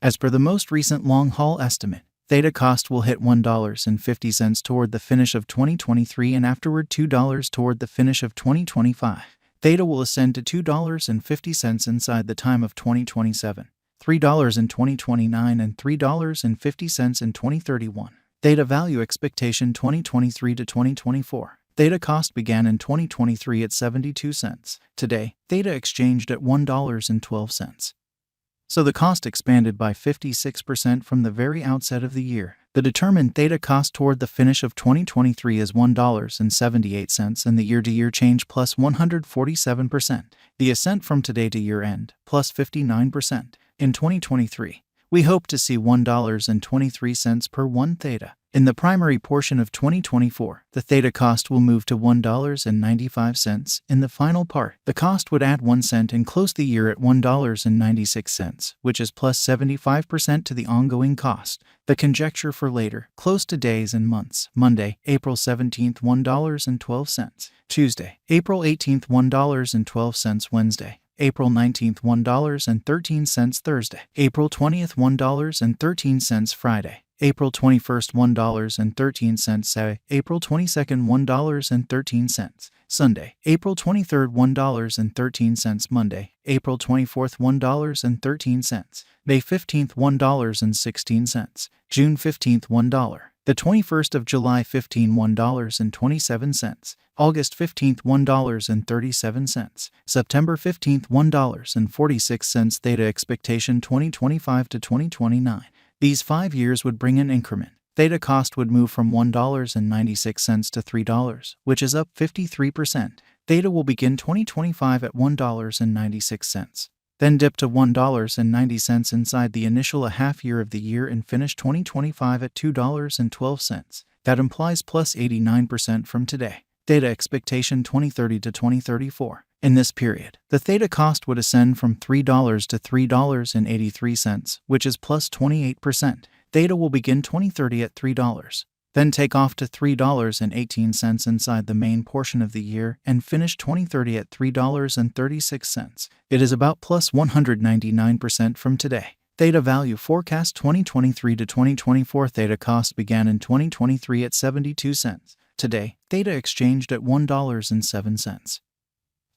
As per the most recent long-haul estimate, Theta cost will hit $1.50 toward the finish of 2023 and afterward $2 toward the finish of 2025. Theta will ascend to $2.50 inside the time of 2027, $3 in 2029 and $3.50 in 2031. Theta value expectation 2023 to 2024. Theta cost began in 2023 at 72 cents. Today, Theta exchanged at $1.12. So the cost expanded by 56% from the very outset of the year. The determined Theta cost toward the finish of 2023 is $1.78 and the year-to-year change plus 147%. The ascent from today to year-end plus 59%. In 2023, we hope to see $1.23 per 1 Theta. In the primary portion of 2024, the Theta cost will move to $1.95. In the final part, the cost would add 1 cent and close the year at $1.96, which is plus 75% to the ongoing cost. The conjecture for later, close to days and months: Monday, April 17th, $1.12. Tuesday, April 18th, $1.12. Wednesday, April 19th, $1.13. Thursday, April 20th, $1.13. Friday, April 21st, $1.13. Saturday, April 22nd, $1.13. Sunday, April 23rd, $1.13. Monday, April 24th, $1.13. May 15th, $1.16. June 15th, $1. The 21st of July 15, $1.27. August 15th, $1.37. September 15th, $1.46. Theta expectation 2025 to 2029. These 5 years would bring an increment. Theta cost would move from $1.96 to $3, which is up 53%. Theta will begin 2025 at $1.96, then dip to $1.90 inside the initial half year of the year and finish 2025 at $2.12. That implies plus 89% from today. Theta expectation 2030 to 2034. In this period, the Theta cost would ascend from $3 to $3.83, which is plus 28%. Theta will begin 2030 at $3, then take off to $3.18 inside the main portion of the year and finish 2030 at $3.36. It is about plus 199% from today. Theta value forecast 2023 to 2024. Theta cost began in 2023 at 72 cents. Today, Theta exchanged at $1.07.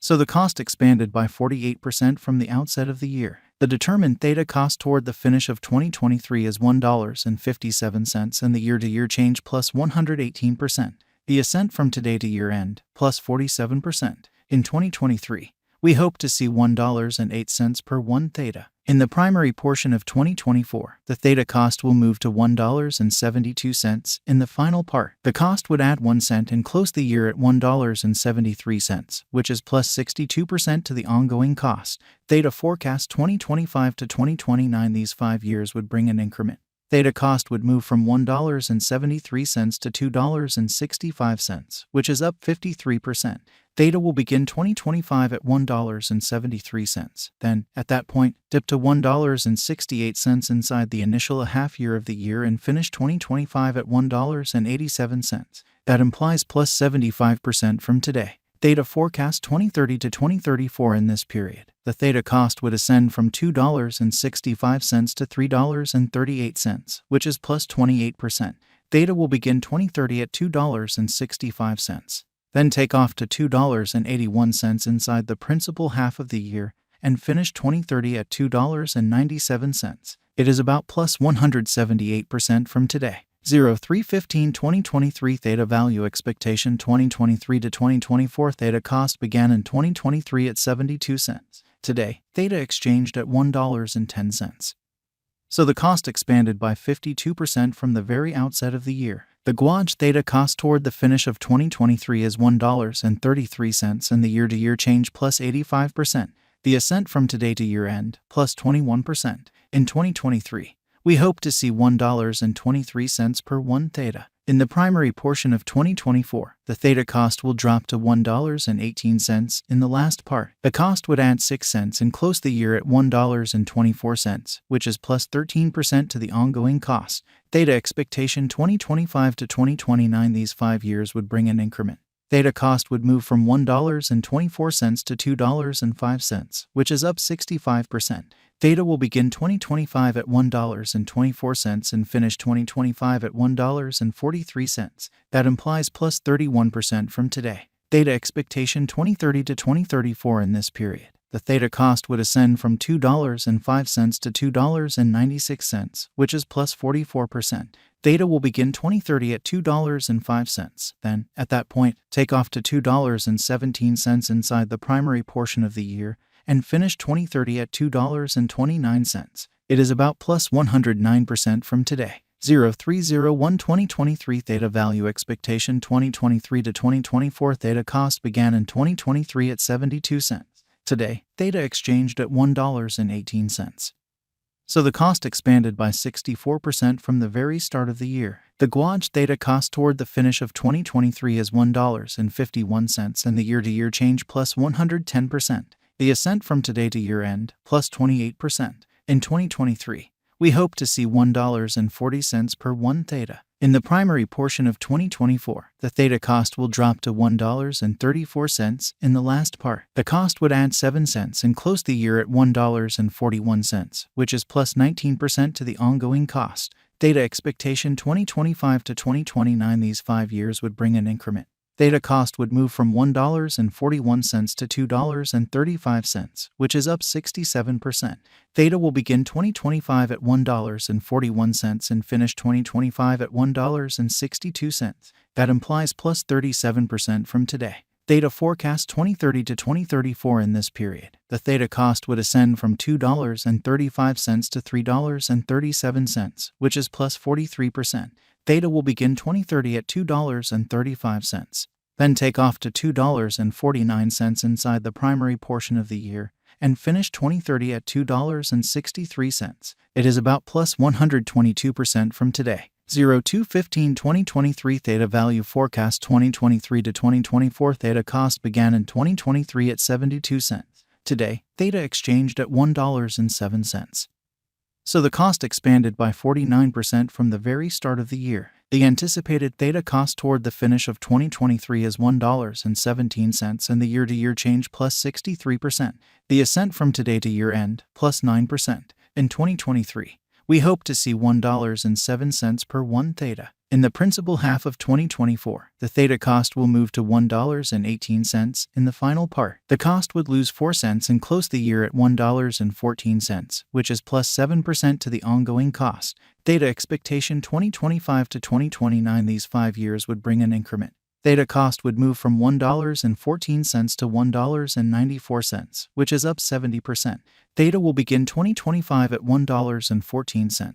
So the cost expanded by 48% from the outset of the year. The determined Theta cost toward the finish of 2023 is $1.57 and the year-to-year change plus 118%. The ascent from today to year-end plus 47%. In 2023, we hope to see $1.08 per 1 Theta. In the primary portion of 2024, the Theta cost will move to $1.72. In the final part, the cost would add 1 cent and close the year at $1.73, which is plus 62% to the ongoing cost. Theta forecast 2025 to 2029. These 5 years would bring an increment. Theta cost would move from $1.73 to $2.65, which is up 53%. Theta will begin 2025 at $1.73, then, at that point, dip to $1.68 inside the initial half year of the year and finish 2025 at $1.87. That implies plus 75% from today. Theta forecast 2030 to 2034. In this period, the Theta cost would ascend from $2.65 to $3.38, which is plus 28%. Theta will begin 2030 at $2.65, then take off to $2.81 inside the principal half of the year and finish 2030 at $2.97. It is about plus 178% from today. 03/15/2023 Theta value expectation 2023 to 2024. Theta cost began in 2023 at 72 cents. Today, Theta exchanged at $1.10. So the cost expanded by 52% from the very outset of the year. The Guaj Theta cost toward the finish of 2023 is $1.33 and the year-to-year change plus 85%. The ascent from today to year-end plus 21%. In 2023, we hope to see $1.23 per 1 Theta. In the primary portion of 2024, the Theta cost will drop to $1.18. In the last part, the cost would add 6 cents and close the year at $1.24, which is plus 13% to the ongoing cost. Theta expectation 2025 to 2029. These 5 years would bring an increment. Theta cost would move from $1.24 to $2.05, which is up 65%. Theta will begin 2025 at $1.24 and finish 2025 at $1.43. That implies plus 31% from today. Theta expectation 2030 to 2034 in this period. The Theta cost would ascend from $2.05 to $2.96, which is plus 44%. Theta will begin 2030 at $2.05. Then, at that point, take off to $2.17 inside the primary portion of the year and finish 2030 at $2.29. It is about plus 109% from today. 0301-2023 Theta value expectation 2023 to 2024 Theta cost began in 2023 at 72 cents. Today, Theta exchanged at $1.18. So the cost expanded by 64% from the very start of the year. The Guaj Theta cost toward the finish of 2023 is $1.51 and the year-to-year change plus 110%. The ascent from today to year-end plus 28%. In 2023, we hope to see $1.40 per 1 Theta. In the primary portion of 2024, the Theta cost will drop to $1.34 in the last part. The cost would add 7 cents and close the year at $1.41, which is plus 19% to the ongoing cost. Theta expectation 2025 to 2029 these 5 years would bring an increment. Theta cost would move from $1.41 to $2.35, which is up 67%. Theta will begin 2025 at $1.41 and finish 2025 at $1.62. That implies plus 37% from today. Theta forecast 2030 to 2034 in this period. The Theta cost would ascend from $2.35 to $3.37, which is plus 43%. Theta will begin 2030 at $2.35, then take off to $2.49 inside the primary portion of the year, and finish 2030 at $2.63. It is about plus 122% from today. 02/15/2023 Theta value forecast 2023 to 2024 Theta cost began in 2023 at 72 cents. Today, Theta exchanged at $1.07. So the cost expanded by 49% from the very start of the year. The anticipated Theta cost toward the finish of 2023 is $1.17 and the year-to-year change plus 63%. The ascent from today to year-end plus 9%. In 2023, we hope to see $1.07 per 1 Theta. In the principal half of 2024, the Theta cost will move to $1.18 in the final part. The cost would lose 4 cents and close the year at $1.14, which is plus 7% to the ongoing cost. Theta expectation 2025 to 2029 these 5 years would bring an increment. Theta cost would move from $1.14 to $1.94, which is up 70%. Theta will begin 2025 at $1.14,